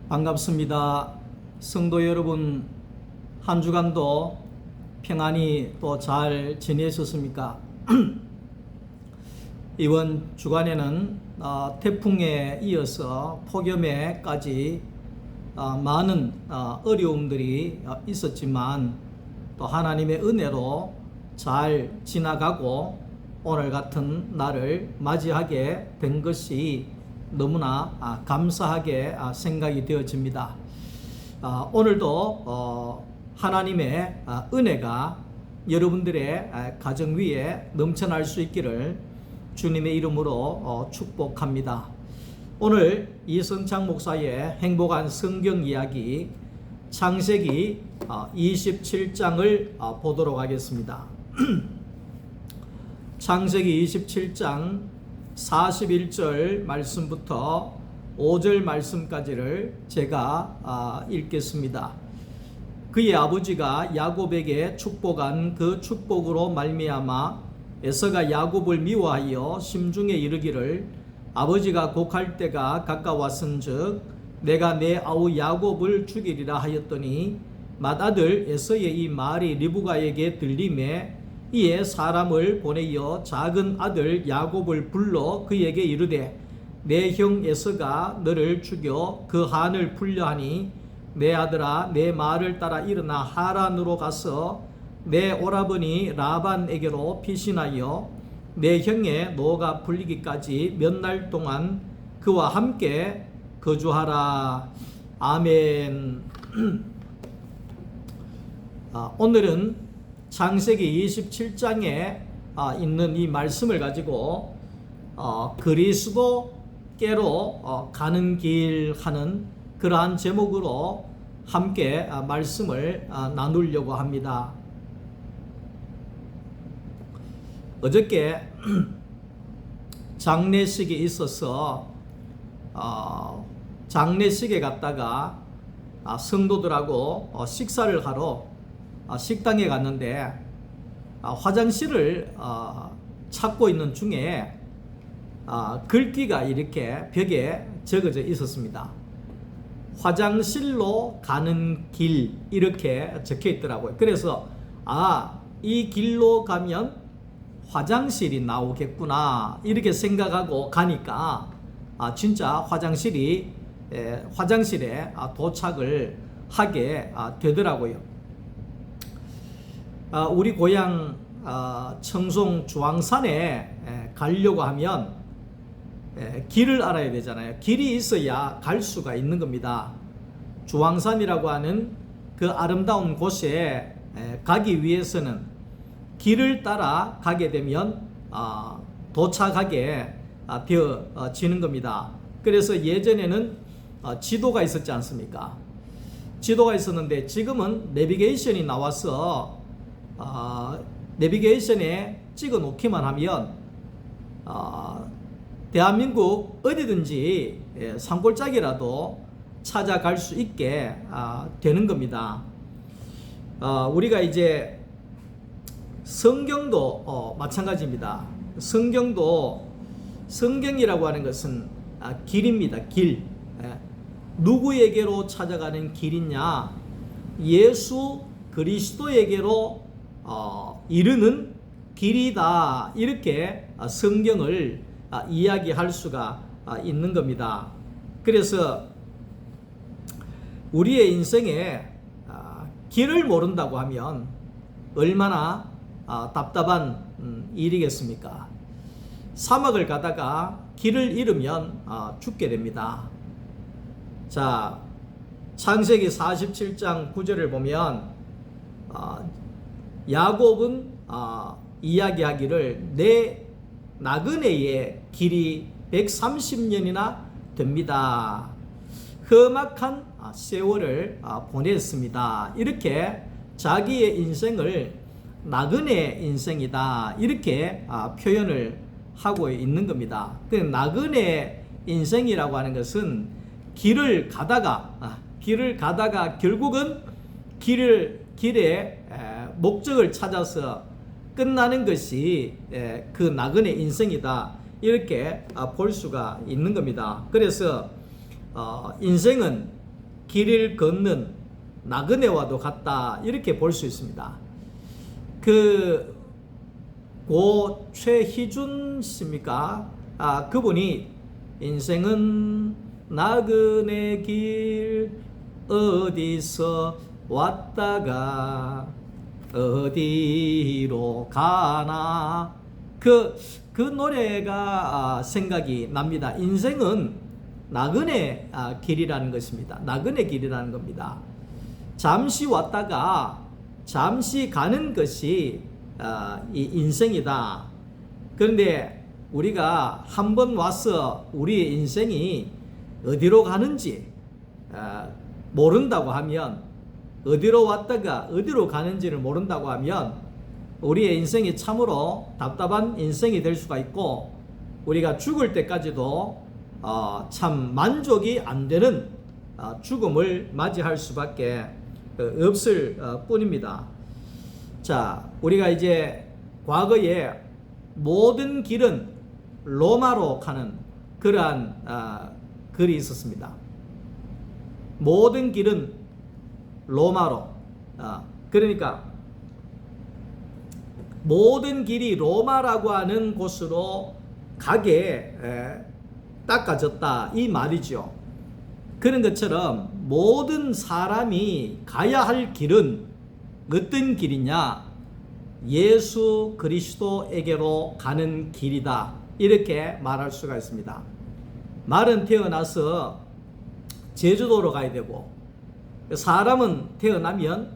반갑습니다. 성도 여러분, 한 주간도 평안히 또 잘 지내셨습니까? 이번 주간에는 태풍에 이어서 폭염에까지 많은 어려움들이 있었지만 또 하나님의 은혜로 잘 지나가고 오늘 같은 날을 맞이하게 된 것이 너무나 감사하게 생각이 되어집니다. 오늘도 하나님의 은혜가 여러분들의 가정 위에 넘쳐날 수 있기를 주님의 이름으로 축복합니다. 오늘 이성창 목사의 행복한 성경 이야기 창세기 27장을 보도록 하겠습니다. 창세기 27장 41절 말씀부터 5절 말씀까지를 제가 읽겠습니다. 그의 아버지가 야곱에게 축복한 그 축복으로 말미암아 에서가 야곱을 미워하여 심중에 이르기를 아버지가 곡할 때가 가까웠은즉 내가 내 아우 야곱을 죽이리라 하였더니 맏아들 에서의 이 말이 리브가에게 들리매 이에 사람을 보내어 작은 아들 야곱을 불러 그에게 이르되 내 형 에서가 너를 죽여 그 한을 풀려 하니 내 아들아 내 말을 따라 일어나 하란으로 가서 내 오라버니 라반에게로 피신하여 내 형의 노가 풀리기까지 몇 날 동안 그와 함께 거주하라. 아멘. 오늘은 창세기 27장에 있는 이 말씀을 가지고 그리스도께로 가는 길 하는 그러한 제목으로 함께 말씀을 나누려고 합니다. 어저께 장례식이 있어서 장례식에 갔다가 성도들하고 식사를 하러 식당에 갔는데 화장실을 찾고 있는 중에 글귀가 이렇게 벽에 적어져 있었습니다. 화장실로 가는 길 이렇게 적혀 있더라고요. 그래서 이 길로 가면 화장실이 나오겠구나 이렇게 생각하고 가니까 진짜 화장실에 도착을 하게 되더라고요. 우리 고향 청송 주황산에 가려고 하면 길을 알아야 되잖아요. 길이 있어야 갈 수가 있는 겁니다. 주황산이라고 하는 그 아름다운 곳에 가기 위해서는 길을 따라 가게 되면 도착하게 되어지는 겁니다. 그래서 예전에는 지도가 있었지 않습니까? 지도가 있었는데 지금은 내비게이션이 나와서 내비게이션에 찍어 놓기만 하면 대한민국 어디든지 산골짜기라도 찾아갈 수 있게 되는 겁니다. 우리가 이제 성경도 마찬가지입니다. 성경이라고 하는 것은 길입니다. 길. 누구에게로 찾아가는 길이냐? 예수 그리스도에게로 이르는 길이다. 이렇게 성경을 이야기할 수가 있는 겁니다. 그래서 우리의 인생에 길을 모른다고 하면 얼마나 답답한 일이겠습니까? 사막을 가다가 길을 잃으면 죽게 됩니다. 자, 창세기 47장 9절을 보면 야곱은 이야기하기를 내 나그네의 길이 130년이나 됩니다. 험악한 세월을 보냈습니다. 이렇게 자기의 인생을 나그네 인생이다 이렇게 표현을 하고 있는 겁니다. 나그네 인생이라고 하는 것은 길을 가다가 결국은 길의 목적을 찾아서 끝나는 것이 그 나그네 인생이다 이렇게 볼 수가 있는 겁니다. 그래서 인생은 길을 걷는 나그네와도 같다 이렇게 볼 수 있습니다. 그 고 최희준 씨입니까? 그분이 인생은 나그네 길 어디서 왔다가 어디로 가나 그 노래가 생각이 납니다. 인생은 나그네 길이라는 것입니다. 나그네 길이라는 겁니다. 잠시 왔다가 잠시 가는 것이 이 인생이다. 그런데 우리가 한번 와서 우리의 인생이 어디로 가는지 모른다고 하면, 어디로 왔다가 어디로 가는지를 모른다고 하면 우리의 인생이 참으로 답답한 인생이 될 수가 있고, 우리가 죽을 때까지도 참 만족이 안 되는 죽음을 맞이할 수밖에 없을 뿐입니다. 자, 우리가 이제 과거에 모든 길은 로마로 가는 그러한 글이 있었습니다. 모든 길은 로마로. 그러니까 모든 길이 로마라고 하는 곳으로 가게 닦아졌다 이 말이죠. 그런 것처럼 모든 사람이 가야 할 길은 어떤 길이냐? 예수 그리스도에게로 가는 길이다 이렇게 말할 수가 있습니다. 말은 태어나서 제주도로 가야 되고, 사람은 태어나면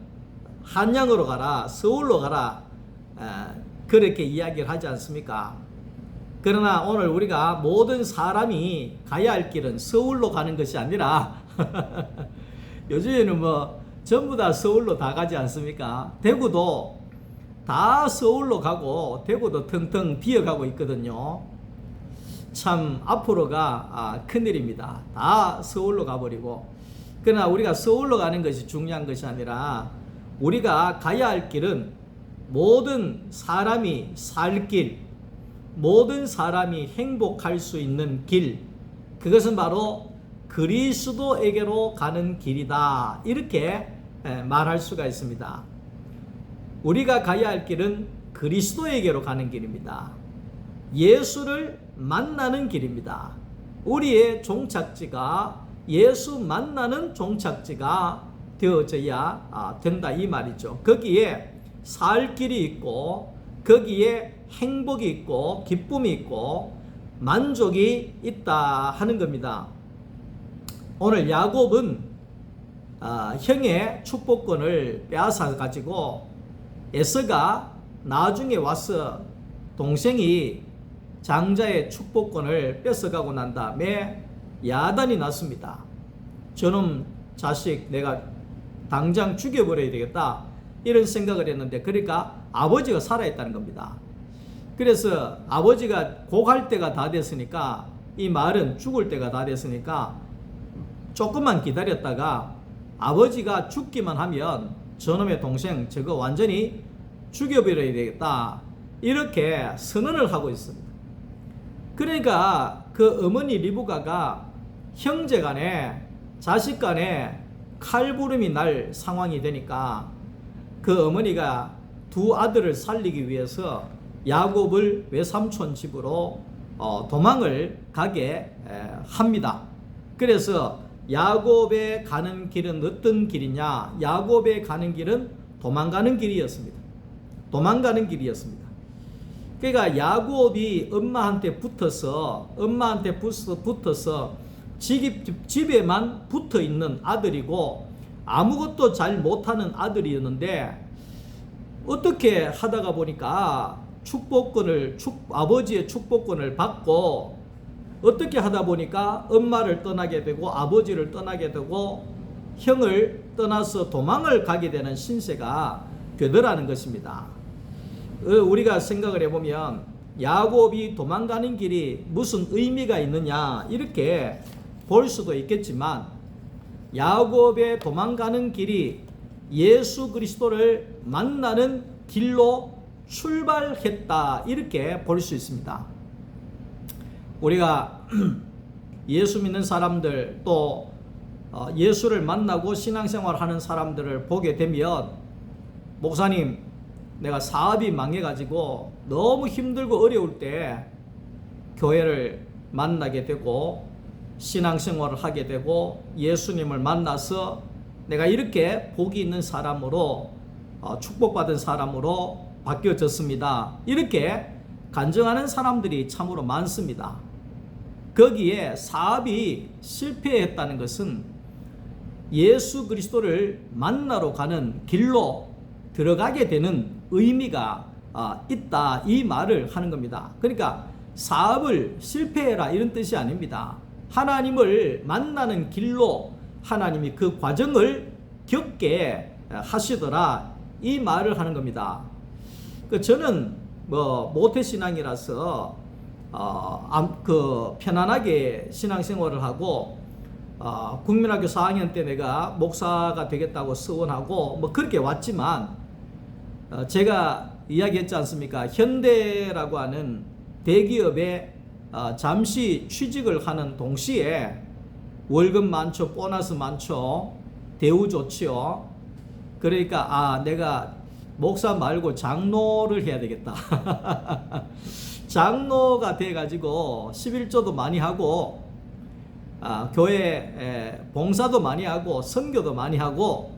한양으로 가라, 서울로 가라, 그렇게 이야기를 하지 않습니까? 그러나 오늘 우리가 모든 사람이 가야 할 길은 서울로 가는 것이 아니라 요즘에는 전부 다 서울로 다 가지 않습니까? 대구도 다 서울로 가고 대구도 텅텅 비어가고 있거든요. 참 앞으로가 큰일입니다. 다 서울로 가버리고. 그러나 우리가 서울로 가는 것이 중요한 것이 아니라 우리가 가야 할 길은 모든 사람이 살 길, 모든 사람이 행복할 수 있는 길, 그것은 바로 그리스도에게로 가는 길이다 이렇게 말할 수가 있습니다. 우리가 가야 할 길은 그리스도에게로 가는 길입니다. 예수를 만나는 길입니다. 우리의 종착지가 예수 만나는 종착지가 되어져야 된다 이 말이죠. 거기에 살 길이 있고, 거기에 행복이 있고, 기쁨이 있고, 만족이 있다 하는 겁니다. 오늘 야곱은 형의 축복권을 빼앗아 가지고 에서가 나중에 와서 동생이 장자의 축복권을 뺏어가고 난 다음에 야단이 났습니다. 저놈 자식 내가 당장 죽여버려야 되겠다 이런 생각을 했는데, 그러니까 아버지가 살아있다는 겁니다. 그래서 아버지가 고갈 때가 다 됐으니까, 이 말은 죽을 때가 다 됐으니까 조금만 기다렸다가 아버지가 죽기만 하면 저놈의 동생 저거 완전히 죽여버려야 되겠다 이렇게 선언을 하고 있습니다. 그러니까 그 어머니 리브가가 형제간에 자식간에 칼부림이 날 상황이 되니까 그 어머니가 두 아들을 살리기 위해서 야곱을 외삼촌 집으로 도망을 가게 합니다. 그래서 야곱의 가는 길은 어떤 길이냐? 야곱의 가는 길은 도망가는 길이었습니다. 도망가는 길이었습니다. 그러니까 야곱이 엄마한테 붙어서 집에만 붙어 있는 아들이고 아무것도 잘 못하는 아들이었는데, 어떻게 하다가 보니까 아버지의 축복권을 받고, 어떻게 하다 보니까 엄마를 떠나게 되고 아버지를 떠나게 되고 형을 떠나서 도망을 가게 되는 신세가 되더라는 것입니다. 우리가 생각을 해보면 야곱이 도망가는 길이 무슨 의미가 있느냐 이렇게 볼 수도 있겠지만, 야곱의 도망가는 길이 예수 그리스도를 만나는 길로 출발했다 이렇게 볼 수 있습니다. 우리가 예수 믿는 사람들, 또 예수를 만나고 신앙생활하는 사람들을 보게 되면, 목사님, 내가 사업이 망해가지고 너무 힘들고 어려울 때 교회를 만나게 되고 신앙생활을 하게 되고 예수님을 만나서 내가 이렇게 복이 있는 사람으로, 축복받은 사람으로 바뀌어졌습니다. 이렇게 간증하는 사람들이 참으로 많습니다. 거기에 사업이 실패했다는 것은 예수 그리스도를 만나러 가는 길로 들어가게 되는 의미가 있다, 이 말을 하는 겁니다. 그러니까 사업을 실패해라 이런 뜻이 아닙니다. 하나님을 만나는 길로 하나님이 그 과정을 겪게 하시더라, 이 말을 하는 겁니다. 저는 모태신앙이라서 편안하게 신앙생활을 하고, 국민학교 4학년 때 내가 목사가 되겠다고 서원하고 그렇게 왔지만, 제가 이야기했지 않습니까? 현대라고 하는 대기업에 잠시 취직을 하는 동시에 월급 많죠, 보너스 많죠, 대우 좋죠. 그러니까 내가 목사 말고 장로를 해야 되겠다. 장로가 돼가지고 11조도 많이 하고, 교회 봉사도 많이 하고 선교도 많이 하고,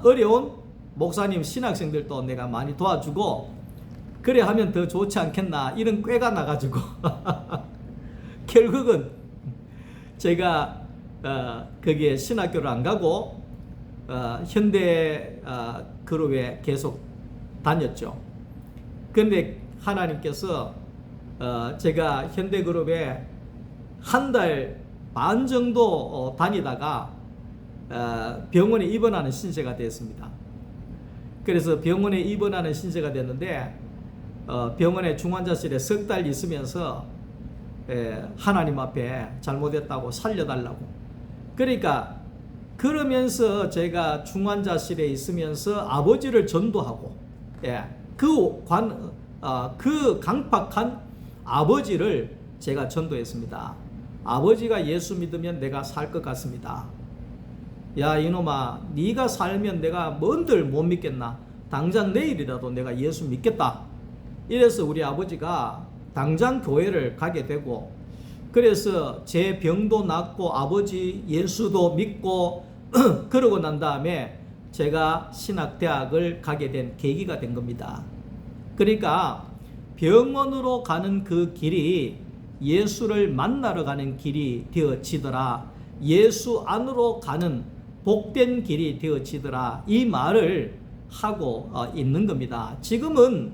어려운 목사님 신학생들도 내가 많이 도와주고, 그래 하면 더 좋지 않겠나, 이런 꾀가 나가지고 결국은 제가 거기에 신학교를 안 가고 현대 그룹에 계속 다녔죠. 그런데 하나님께서 제가 현대 그룹에 한 달 반 정도 다니다가 병원에 입원하는 신세가 됐습니다. 그래서 병원에 입원하는 신세가 됐는데, 병원의 중환자실에 석 달 있으면서 하나님 앞에 잘못했다고 살려달라고. 그러니까 그러면서 제가 중환자실에 있으면서 아버지를 전도하고, 그 강팍한 아버지를 제가 전도했습니다. 아버지가 예수 믿으면 내가 살 것 같습니다. 야 이놈아, 네가 살면 내가 뭔들 못 믿겠나? 당장 내일이라도 내가 예수 믿겠다. 이래서 우리 아버지가 당장 교회를 가게 되고, 그래서 제 병도 낫고 아버지 예수도 믿고 그러고 난 다음에 제가 신학대학을 가게 된 계기가 된 겁니다. 그러니까 병원으로 가는 그 길이 예수를 만나러 가는 길이 되어지더라, 예수 안으로 가는 복된 길이 되어지더라, 이 말을 하고 있는 겁니다. 지금은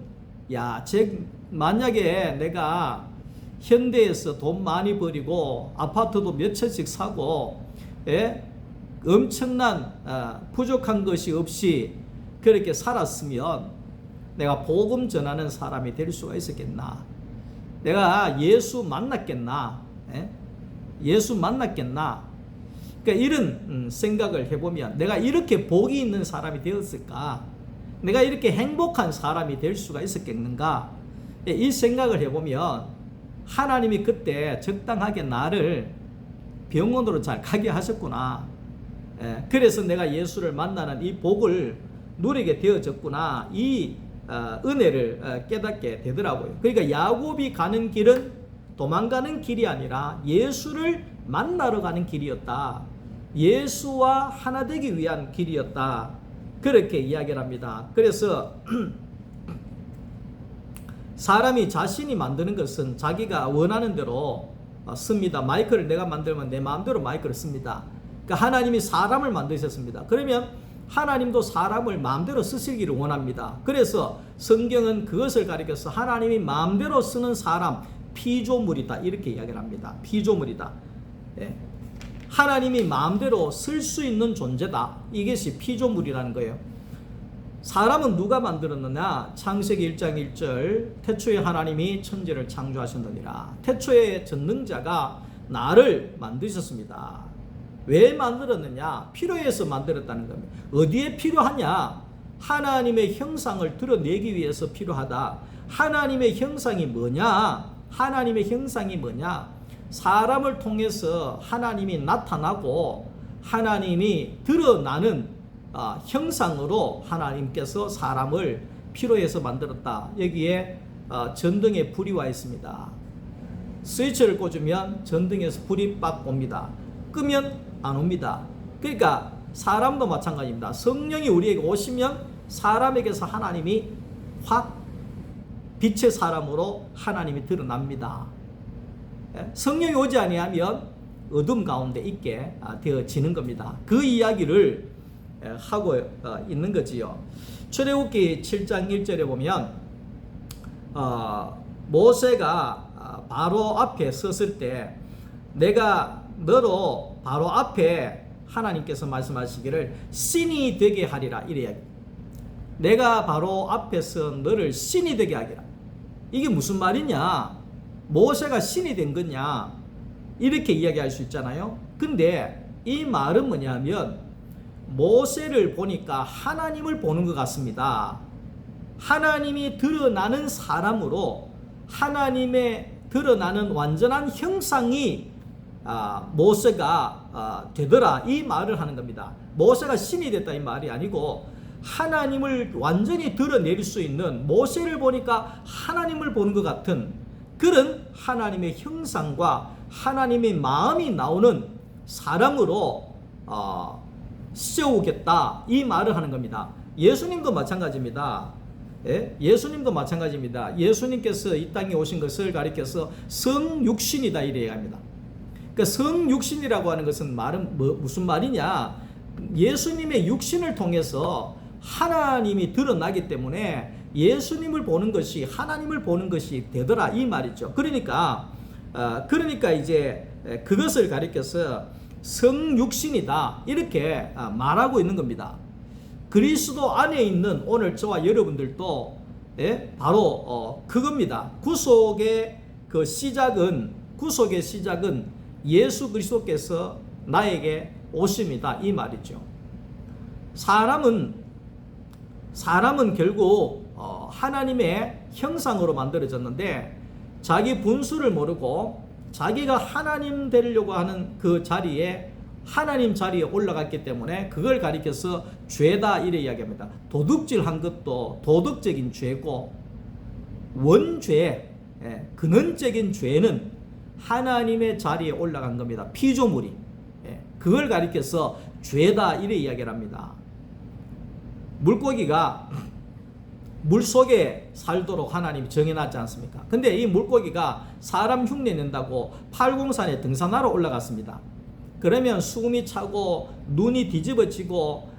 만약에 내가 현대에서 돈 많이 벌이고 아파트도 몇 채씩 사고, 엄청난 부족한 것이 없이 그렇게 살았으면 내가 복음 전하는 사람이 될 수가 있었겠나? 내가 예수 만났겠나? 예수 만났겠나? 그러니까 이런 생각을 해보면 내가 이렇게 복이 있는 사람이 되었을까? 내가 이렇게 행복한 사람이 될 수가 있었겠는가? 이 생각을 해보면 하나님이 그때 적당하게 나를 병원으로 잘 가게 하셨구나. 그래서 내가 예수를 만나는 이 복을 누리게 되어졌구나. 이 은혜를 깨닫게 되더라고요. 그러니까 야곱이 가는 길은 도망가는 길이 아니라 예수를 만나러 가는 길이었다. 예수와 하나 되기 위한 길이었다. 그렇게 이야기를 합니다. 그래서 사람이 자신이 만드는 것은 자기가 원하는 대로 씁니다. 마이크를 내가 만들면 내 마음대로 마이크를 씁니다. 그러니까 하나님이 사람을 만드셨습니다. 그러면 하나님도 사람을 마음대로 쓰시기를 원합니다. 그래서 성경은 그것을 가리켜서 하나님이 마음대로 쓰는 사람, 피조물이다, 이렇게 이야기를 합니다. 피조물이다. 하나님이 마음대로 쓸 수 있는 존재다. 이것이 피조물이라는 거예요. 사람은 누가 만들었느냐? 창세기 1장 1절, 태초에 하나님이 천지를 창조하셨느니라. 태초에 전능자가 나를 만드셨습니다. 왜 만들었느냐? 필요해서 만들었다는 겁니다. 어디에 필요하냐? 하나님의 형상을 드러내기 위해서 필요하다. 하나님의 형상이 뭐냐? 하나님의 형상이 뭐냐? 사람을 통해서 하나님이 나타나고 하나님이 드러나는 형상으로 하나님께서 사람을 피로해서 만들었다. 여기에 전등에 불이 와 있습니다. 스위치를 꽂으면 전등에서 불이 빡 옵니다. 끄면 안 옵니다. 그러니까 사람도 마찬가지입니다. 성령이 우리에게 오시면 사람에게서 하나님이 확 빛의 사람으로 하나님이 드러납니다. 성령이 오지 아니하면 어둠 가운데 있게 되어지는 겁니다. 그 이야기를 하고 있는 거지요. 출애굽기 7장 1절에 보면 모세가 바로 앞에 섰을 때 내가 너로 바로 앞에 하나님께서 말씀하시기를 신이 되게 하리라 이래야 내가 바로 앞에서 너를 신이 되게 하리라. 이게 무슨 말이냐? 모세가 신이 된 거냐? 이렇게 이야기할 수 있잖아요. 근데 이 말은 뭐냐면 모세를 보니까 하나님을 보는 것 같습니다. 하나님이 드러나는 사람으로 하나님의 드러나는 완전한 형상이 모세가 되더라 이 말을 하는 겁니다. 모세가 신이 됐다 이 말이 아니고 하나님을 완전히 드러낼 수 있는 모세를 보니까 하나님을 보는 것 같은 그런 하나님의 형상과 하나님의 마음이 나오는 사람으로 세우겠다 이 말을 하는 겁니다. 예수님도 마찬가지입니다. 예수님도 마찬가지입니다. 예수님께서 이 땅에 오신 것을 가리켜서 성육신이다 이래야 합니다. 그러니까 성육신이라고 하는 것은 말은 무슨 말이냐? 예수님의 육신을 통해서 하나님이 드러나기 때문에 예수님을 보는 것이 하나님을 보는 것이 되더라 이 말이죠. 그러니까 이제 그것을 가리켜서 성육신이다 이렇게 말하고 있는 겁니다. 그리스도 안에 있는 오늘 저와 여러분들도 바로 그겁니다. 구속의 시작은 예수 그리스도께서 나에게 오십니다 이 말이죠. 사람은 결국 하나님의 형상으로 만들어졌는데 자기 분수를 모르고 자기가 하나님 되려고 하는 그 자리에 하나님 자리에 올라갔기 때문에 그걸 가리켜서 죄다 이래 이야기합니다. 도둑질한 것도 도덕적인 죄고 원죄 근원적인 죄는 하나님의 자리에 올라간 겁니다. 피조물이 그걸 가리켜서 죄다 이래 이야기를 합니다. 물고기가 물속에 살도록 하나님이 정해놨지 않습니까? 근데 이 물고기가 사람 흉내 낸다고 팔공산에 등산하러 올라갔습니다. 그러면 숨이 차고 눈이 뒤집어지고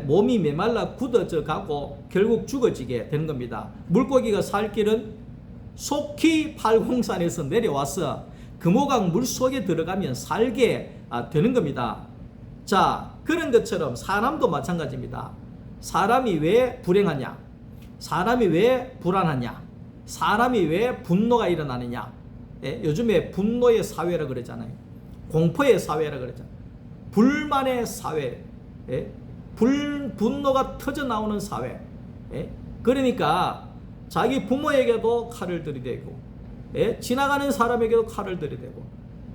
몸이 메말라 굳어져 가고 결국 죽어지게 되는 겁니다. 물고기가 살 길은 속히 팔공산에서 내려와서 금호강 물속에 들어가면 살게 되는 겁니다. 자, 그런 것처럼 사람도 마찬가지입니다. 사람이 왜 불행하냐? 사람이 왜 불안하냐? 사람이 왜 분노가 일어나느냐? 요즘에 분노의 사회라 그러잖아요. 공포의 사회라 그러잖아요. 불만의 사회. 분노가 터져 나오는 사회. 그러니까 자기 부모에게도 칼을 들이대고 지나가는 사람에게도 칼을 들이대고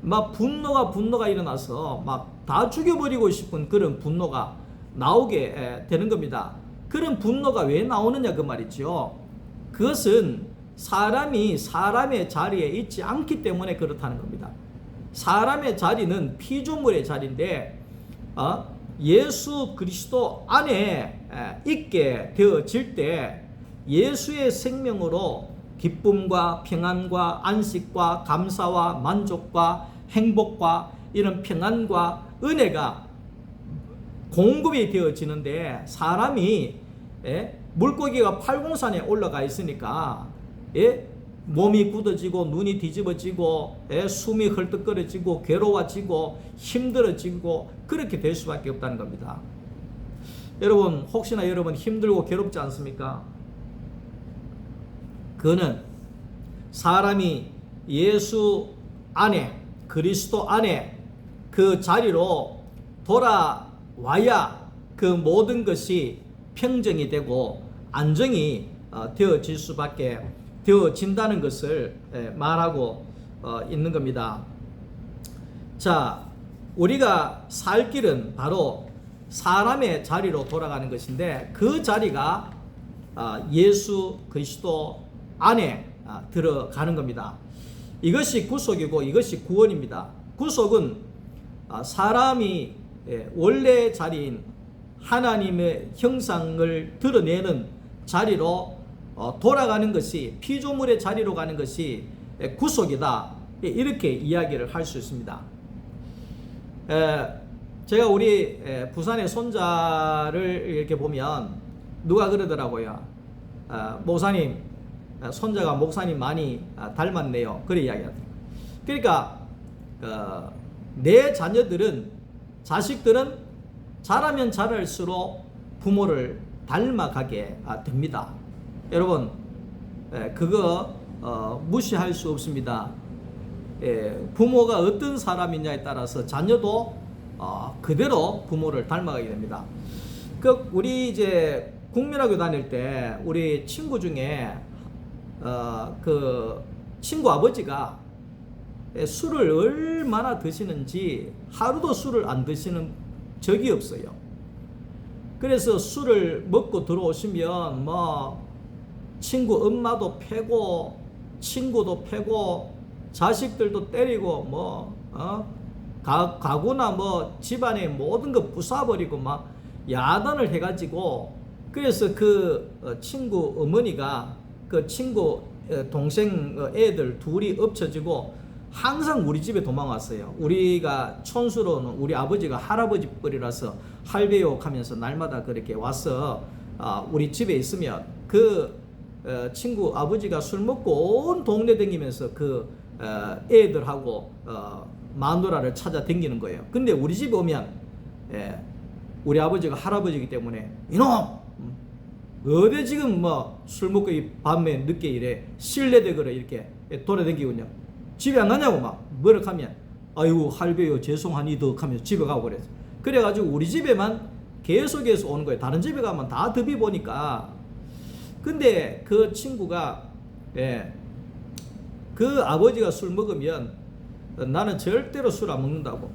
막 분노가 일어나서 막 다 죽여버리고 싶은 그런 분노가 나오게 되는 겁니다. 그런 분노가 왜 나오느냐 그 말이죠. 그것은 사람이 사람의 자리에 있지 않기 때문에 그렇다는 겁니다. 사람의 자리는 피조물의 자리인데 예수 그리스도 안에 있게 되어질 때 예수의 생명으로 기쁨과 평안과 안식과 감사와 만족과 행복과 이런 평안과 은혜가 공급이 되어지는데 사람이 물고기가 팔공산에 올라가 있으니까 몸이 굳어지고 눈이 뒤집어지고 숨이 헐떡거려지고 괴로워지고 힘들어지고 그렇게 될 수밖에 없다는 겁니다. 여러분 혹시나 여러분 힘들고 괴롭지 않습니까? 그는 사람이 예수 안에 그리스도 안에 그 자리로 돌아와야 그 모든 것이 평정이 되고 안정이 되어질 수밖에 되어진다는 것을 말하고 있는 겁니다. 자, 우리가 살 길은 바로 사람의 자리로 돌아가는 것인데 그 자리가 예수 그리스도 안에 들어가는 겁니다. 이것이 구속이고 이것이 구원입니다. 구속은 사람이 원래 자리인 하나님의 형상을 드러내는 자리로 돌아가는 것이, 피조물의 자리로 가는 것이 구속이다, 이렇게 이야기를 할 수 있습니다. 제가 우리 부산의 손자를 이렇게 보면 누가 그러더라고요. 목사님, 손자가 목사님 많이 닮았네요. 그래 이야기하더라고요. 그러니까 내 자식들은 자라면 자랄수록 부모를 닮아가게 됩니다. 여러분, 그거 무시할 수 없습니다. 부모가 어떤 사람이냐에 따라서 자녀도 그대로 부모를 닮아가게 됩니다. 우리 이제 국민학교 다닐 때 우리 친구 중에 그 친구 아버지가 술을 얼마나 드시는지 하루도 술을 안 드시는 적이 없어요. 그래서 술을 먹고 들어오시면 뭐 친구 엄마도 패고 친구도 패고 자식들도 때리고 뭐 가구나 뭐 집안의 모든 거 부숴버리고 막 야단을 해가지고, 그래서 그 친구 어머니가 그 친구 동생 애들 둘이 엎쳐지고 항상 우리 집에 도망왔어요. 우리가 촌수로는 우리 아버지가 할아버지 뻘이라서 할배욕 하면서 날마다 그렇게 와서 우리 집에 있으면 그 친구 아버지가 술 먹고 온 동네 다니면서 그 애들하고 마누라를 찾아 다니는 거예요. 근데 우리 집에 오면 우리 아버지가 할아버지이기 때문에 이놈 어디 지금 뭐 술 먹고 이 밤에 늦게 이래 실내대거로 이렇게 돌아다니거든요. 집에 안 가냐고 막 뭐라 하면 아이고 할배요 죄송하니 더 하면서 집에 가고 그래서, 그래가지고 우리 집에만 계속해서 오는 거예요. 다른 집에 가면 다 덥이 보니까. 근데 그 친구가 그 아버지가 술 먹으면 나는 절대로 술 안 먹는다고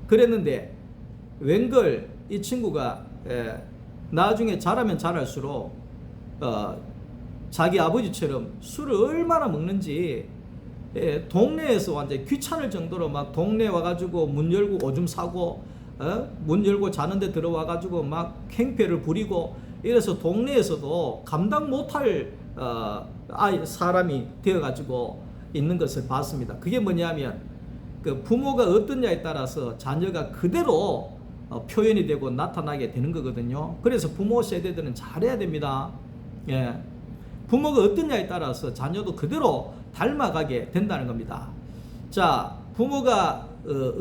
그랬는데, 웬걸 이 친구가 나중에 자라면 자랄수록 자기 아버지처럼 술을 얼마나 먹는지 동네에서 완전 귀찮을 정도로 막 동네 와가지고 문 열고 오줌 싸고 문 열고 자는데 들어와가지고 막 행패를 부리고 이래서 동네에서도 감당 못할 사람이 되어가지고 있는 것을 봤습니다. 그게 뭐냐면 그 부모가 어떠냐에 따라서 자녀가 그대로 표현이 되고 나타나게 되는 거거든요. 그래서 부모 세대들은 잘해야 됩니다. 부모가 어떠냐에 따라서 자녀도 그대로 닮아가게 된다는 겁니다. 자, 부모가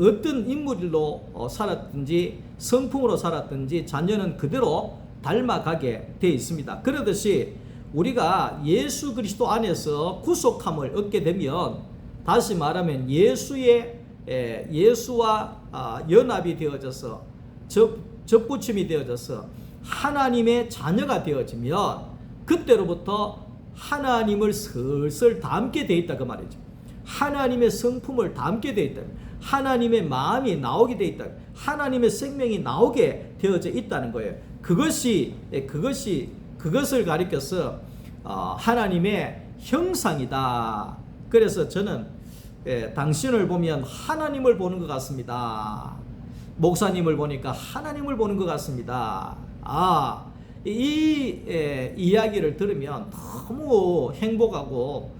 어떤 인물로 살았든지 성품으로 살았든지 자녀는 그대로 닮아가게 되어 있습니다. 그러듯이 우리가 예수 그리스도 안에서 구속함을 얻게 되면, 다시 말하면 예수와 연합이 되어져서 접붙임이 되어져서 하나님의 자녀가 되어지면 그때로부터 하나님을 슬슬 닮게 되어 있다 그 말이죠. 하나님의 성품을 닮게 되어 있다. 하나님의 마음이 나오게 되어 있다. 하나님의 생명이 나오게 되어져 있다는 거예요. 그것을 가리켜서 하나님의 형상이다. 그래서 저는 당신을 보면 하나님을 보는 것 같습니다. 목사님을 보니까 하나님을 보는 것 같습니다. 이 이야기를 들으면 너무 행복하고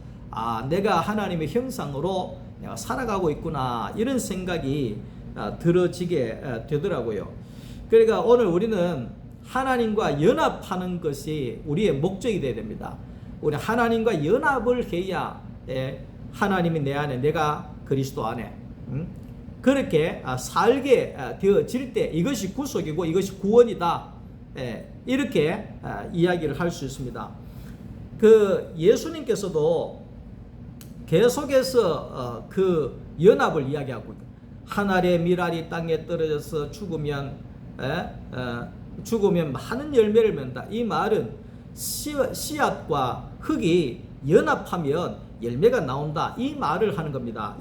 내가 하나님의 형상으로 내가 살아가고 있구나, 이런 생각이 들어지게 되더라고요. 그러니까 오늘 우리는 하나님과 연합하는 것이 우리의 목적이 되어야 됩니다. 우리 하나님과 연합을 해야 하나님이 내 안에, 내가 그리스도 안에 그렇게 살게 되어질 때 이것이 구속이고 이것이 구원이다, 이렇게 이야기를 할 수 있습니다. 그 예수님께서도 계속해서 그 연합을 이야기하고 있다. 하늘의 밀알이 땅에 떨어져서 죽으면 많은 열매를 맺는다. 이 말은 씨앗과 흙이 연합하면 열매가 나온다, 이 말을 하는 겁니다.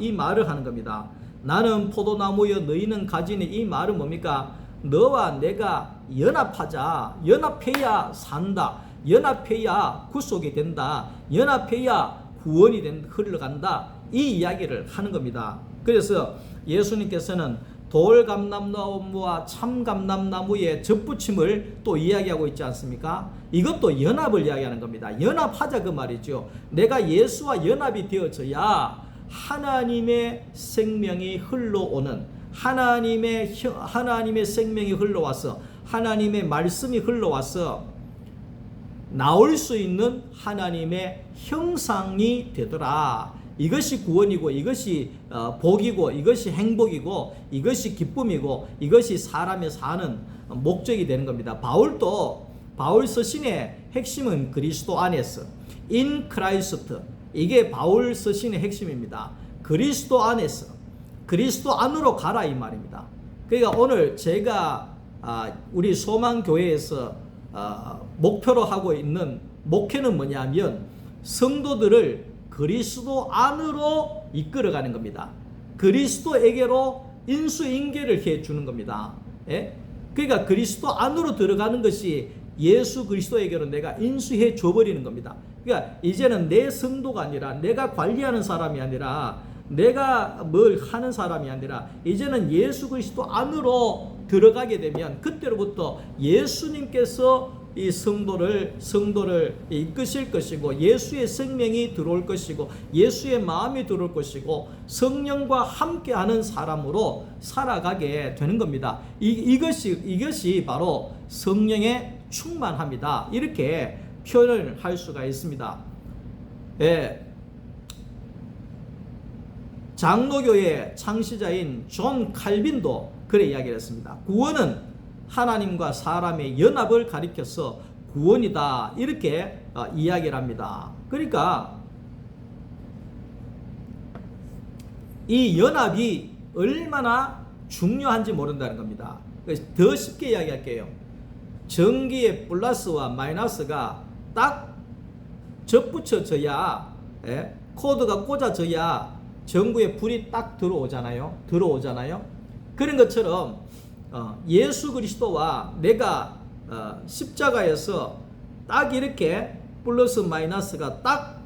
나는 포도나무여 너희는 가지니, 이 말은 뭡니까? 너와 내가 연합하자. 연합해야 산다. 연합해야 구속이 된다. 연합해야 구원이 흘러간다. 이 이야기를 하는 겁니다. 그래서 예수님께서는 돌감람나무와 참감람나무의 접붙임을 또 이야기하고 있지 않습니까? 이것도 연합을 이야기하는 겁니다. 연합하자 그 말이죠. 내가 예수와 연합이 되어져야 하나님의 생명이 흘러오는, 하나님의 생명이 흘러와서, 하나님의 말씀이 흘러와서 나올 수 있는 하나님의 형상이 되더라. 이것이 구원이고, 이것이 복이고, 이것이 행복이고, 이것이 기쁨이고, 이것이 사람의 사는 목적이 되는 겁니다. 바울 서신의 핵심은 그리스도 안에서, in Christ, 이게 바울 서신의 핵심입니다. 그리스도 안에서, 그리스도 안으로 가라 이 말입니다. 그러니까 오늘 제가 우리 소망교회에서 목표로 하고 있는 목회는 뭐냐면 성도들을 그리스도 안으로 이끌어가는 겁니다. 그리스도에게로 인수인계를 해주는 겁니다. 예? 그러니까 그리스도 안으로 들어가는 것이 예수 그리스도에게로 내가 인수해 줘버리는 겁니다. 그러니까 이제는 내 성도가 아니라, 내가 관리하는 사람이 아니라, 내가 뭘 하는 사람이 아니라, 이제는 예수 그리스도 안으로 들어가게 되면 그때로부터 예수님께서 이 성도를 이끄실 것이고, 예수의 생명이 들어올 것이고, 예수의 마음이 들어올 것이고, 성령과 함께하는 사람으로 살아가게 되는 겁니다. 이것이 바로 성령의 충만함이다. 이렇게 표현을 할 수가 있습니다. 예. 장로교의 창시자인 존 칼빈도 그래 이야기를 했습니다. 구원은 하나님과 사람의 연합을 가리켜서 구원이다. 이렇게 이야기를 합니다. 그러니까 이 연합이 얼마나 중요한지 모른다는 겁니다. 더 쉽게 이야기할게요. 전기의 플러스와 마이너스가 딱 접붙여져야, 코드가 꽂아져야 전구에 불이 딱 들어오잖아요. 그런 것처럼 예수 그리스도와 내가 십자가에서 딱 이렇게 플러스 마이너스가 딱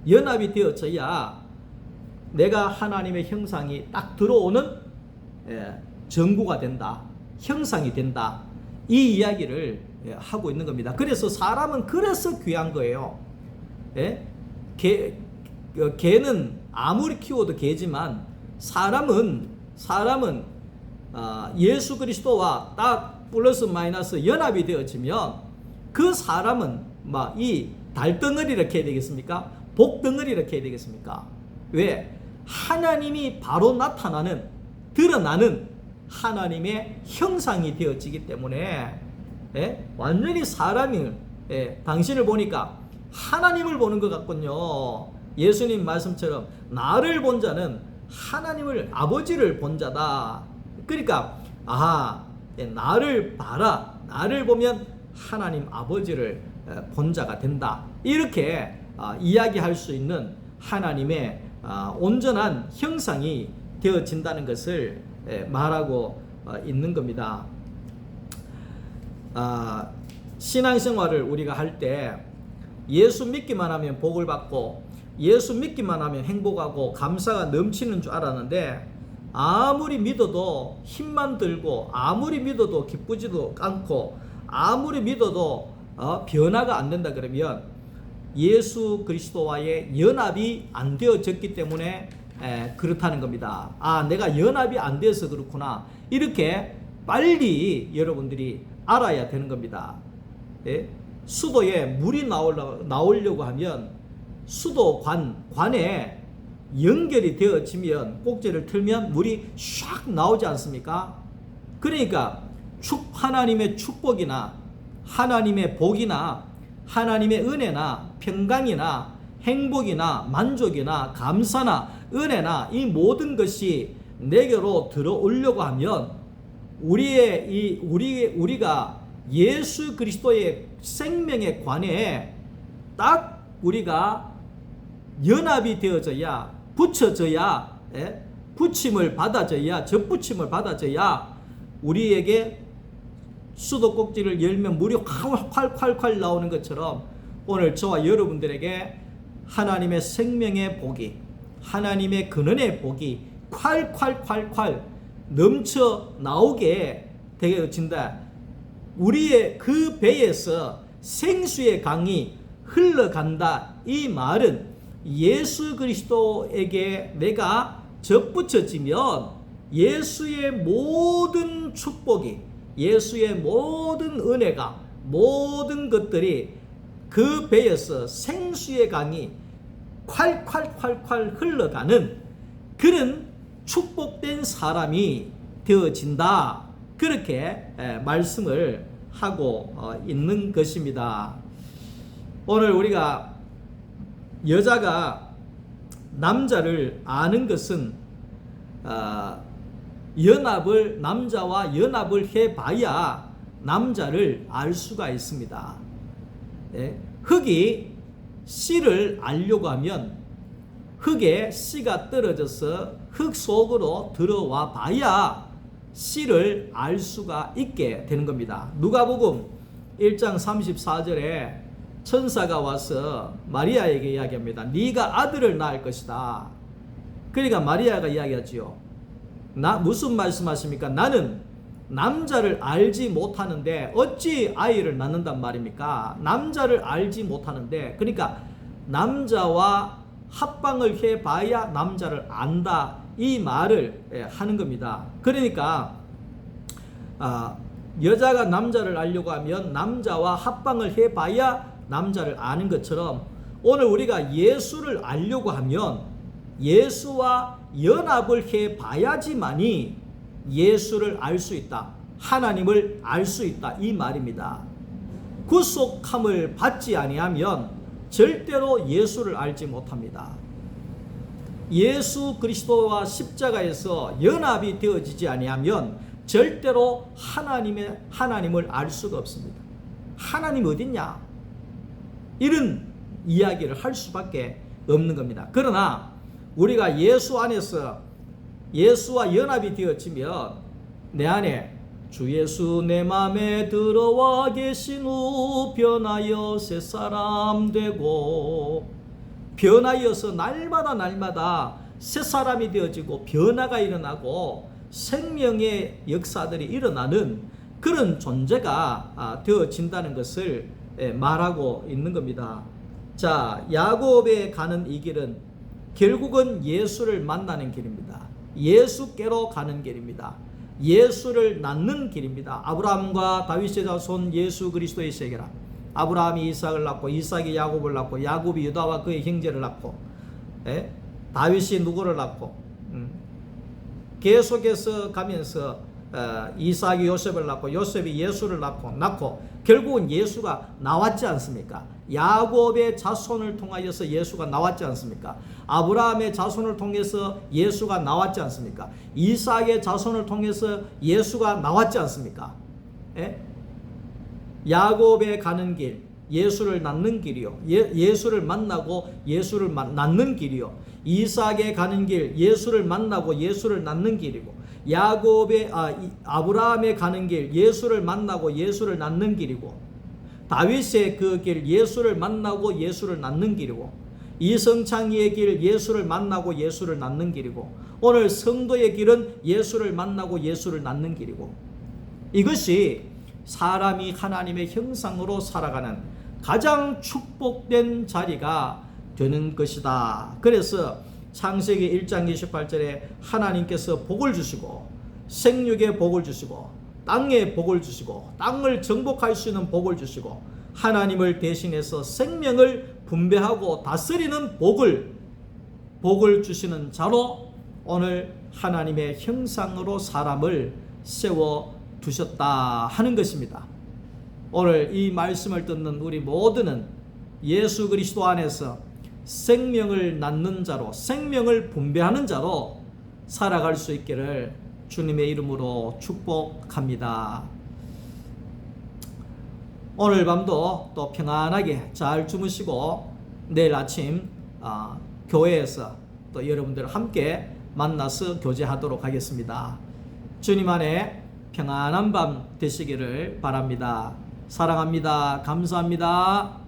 연합이 되어져야 내가 하나님의 형상이 딱 들어오는 전구가 된다. 형상이 된다. 이 이야기를 하고 있는 겁니다. 그래서 사람은 그래서 귀한 거예요. 개는 아무리 키워도 개지만 사람은 예수 그리스도와 딱 플러스 마이너스 연합이 되어지면 그 사람은 막 이 달덩어리 이렇게 해야 되겠습니까? 복덩어리 이렇게 해야 되겠습니까? 왜? 하나님이 바로 나타나는, 드러나는 하나님의 형상이 되어지기 때문에 완전히 사람이 당신을 보니까 하나님을 보는 것 같군요. 예수님 말씀처럼 나를 본 자는 하나님을, 아버지를 본 자다. 그러니까 나를 봐라. 나를 보면 하나님 아버지를 본 자가 된다. 이렇게 이야기할 수 있는 하나님의 온전한 형상이 되어진다는 것을 말하고 있는 겁니다. 신앙생활을 우리가 할 때 예수 믿기만 하면 복을 받고, 예수 믿기만 하면 행복하고 감사가 넘치는 줄 알았는데, 아무리 믿어도 힘만 들고, 아무리 믿어도 기쁘지도 않고, 아무리 믿어도 변화가 안 된다 그러면 예수 그리스도와의 연합이 안 되어졌기 때문에 그렇다는 겁니다. 내가 연합이 안 돼서 그렇구나. 이렇게 빨리 여러분들이 알아야 되는 겁니다. 수도에 물이 나오려고 하면 수도관에 연결이 되어지면, 꼭지를 틀면 물이 샥 나오지 않습니까? 그러니까 하나님의 축복이나 하나님의 복이나 하나님의 은혜나 평강이나 행복이나 만족이나 감사나 은혜나 이 모든 것이 내게로 들어오려고 하면 우리가 예수 그리스도의 생명에 관해 딱 우리가 연합이 되어져야, 붙여져야 부침을 받아져야, 젖부침을 받아져야 우리에게 수도꼭지를 열면 물이 콸콸콸 나오는 것처럼 오늘 저와 여러분들에게 하나님의 생명의 복이, 하나님의 근원의 복이 콸콸콸콸 넘쳐 나오게 되어진다. 우리의 그 배에서 생수의 강이 흘러간다. 이 말은 예수 그리스도에게 내가 접붙여지면 예수의 모든 축복이, 예수의 모든 은혜가, 모든 것들이 그 배에서 생수의 강이 콸콸콸콸 흘러가는 그런 축복된 사람이 되어진다. 그렇게 말씀을 하고 있는 것입니다. 오늘 우리가 여자가 남자를 아는 것은 남자와 연합을 해봐야 남자를 알 수가 있습니다. 흙이 씨를 알려고 하면 흙에 씨가 떨어져서 흙 속으로 들어와 봐야 씨를 알 수가 있게 되는 겁니다. 누가복음 1장 34절에 천사가 와서 마리아에게 이야기합니다. 네가 아들을 낳을 것이다. 그러니까 마리아가 이야기하지요. 무슨 말씀하십니까? 나는 남자를 알지 못하는데 어찌 아이를 낳는단 말입니까? 남자를 알지 못하는데, 그러니까 남자와 합방을 해봐야 남자를 안다. 이 말을 하는 겁니다. 그러니까 여자가 남자를 알려고 하면 남자와 합방을 해봐야 남자를 아는 것처럼 오늘 우리가 예수를 알려고 하면 예수와 연합을 해봐야지만이 예수를 알 수 있다. 하나님을 알 수 있다. 이 말입니다. 구속함을 받지 아니하면 절대로 예수를 알지 못합니다. 예수 그리스도와 십자가에서 연합이 되어지지 아니하면 절대로 하나님을 알 수가 없습니다. 하나님 어딨냐? 이런 이야기를 할 수밖에 없는 겁니다. 그러나 우리가 예수 안에서 예수와 연합이 되어지면 내 안에 주 예수 내 맘에 들어와 계신 후 변하여 새 사람 되고, 변하여서 날마다 새 사람이 되어지고 변화가 일어나고 생명의 역사들이 일어나는 그런 존재가 되어진다는 것을 말하고 있는 겁니다. 자, 야곱에 가는 이 길은 결국은 예수를 만나는 길입니다. 예수께로 가는 길입니다. 예수를 낳는 길입니다. 아브라함과 다윗의 자손 예수 그리스도의 세계라. 아브라함이 이삭을 낳고 이삭이 야곱을 낳고 야곱이 유다와 그의 형제를 낳고 다윗이 누구를 낳고 계속해서 가면서 이삭이 요셉을 낳고 요셉이 예수를 낳고 결국은 예수가 나왔지 않습니까? 야곱의 자손을 통하여서 예수가 나왔지 않습니까? 아브라함의 자손을 통해서 예수가 나왔지 않습니까? 이삭의 자손을 통해서 예수가 나왔지 않습니까? 야곱에 가는 길, 예수를 낳는 길이요. 예수를 만나고 예수를 낳는 길이요. 이삭에 가는 길, 예수를 만나고 예수를 낳는 길이고, 아브라함에 가는 길, 예수를 만나고 예수를 낳는 길이고, 다윗의 그 길, 예수를 만나고 예수를 낳는 길이고, 이성창이의 길, 예수를 만나고 예수를 낳는 길이고, 오늘 성도의 길은 예수를 만나고 예수를 낳는 길이고, 이것이 사람이 하나님의 형상으로 살아가는 가장 축복된 자리가 되는 것이다. 그래서 창세기 1장 28절에 하나님께서 복을 주시고 생육의 복을 주시고 땅에 복을 주시고 땅을 정복할 수 있는 복을 주시고 하나님을 대신해서 생명을 분배하고 다스리는 복을 주시는 자로 오늘 하나님의 형상으로 사람을 세워 두셨다 하는 것입니다. 오늘 이 말씀을 듣는 우리 모두는 예수 그리스도 안에서 생명을 낳는 자로, 생명을 분배하는 자로 살아갈 수 있기를 주님의 이름으로 축복합니다. 오늘 밤도 또 평안하게 잘 주무시고 내일 아침 교회에서 또 여러분들 함께 만나서 교제하도록 하겠습니다. 주님 안에 평안한 밤 되시기를 바랍니다. 사랑합니다. 감사합니다.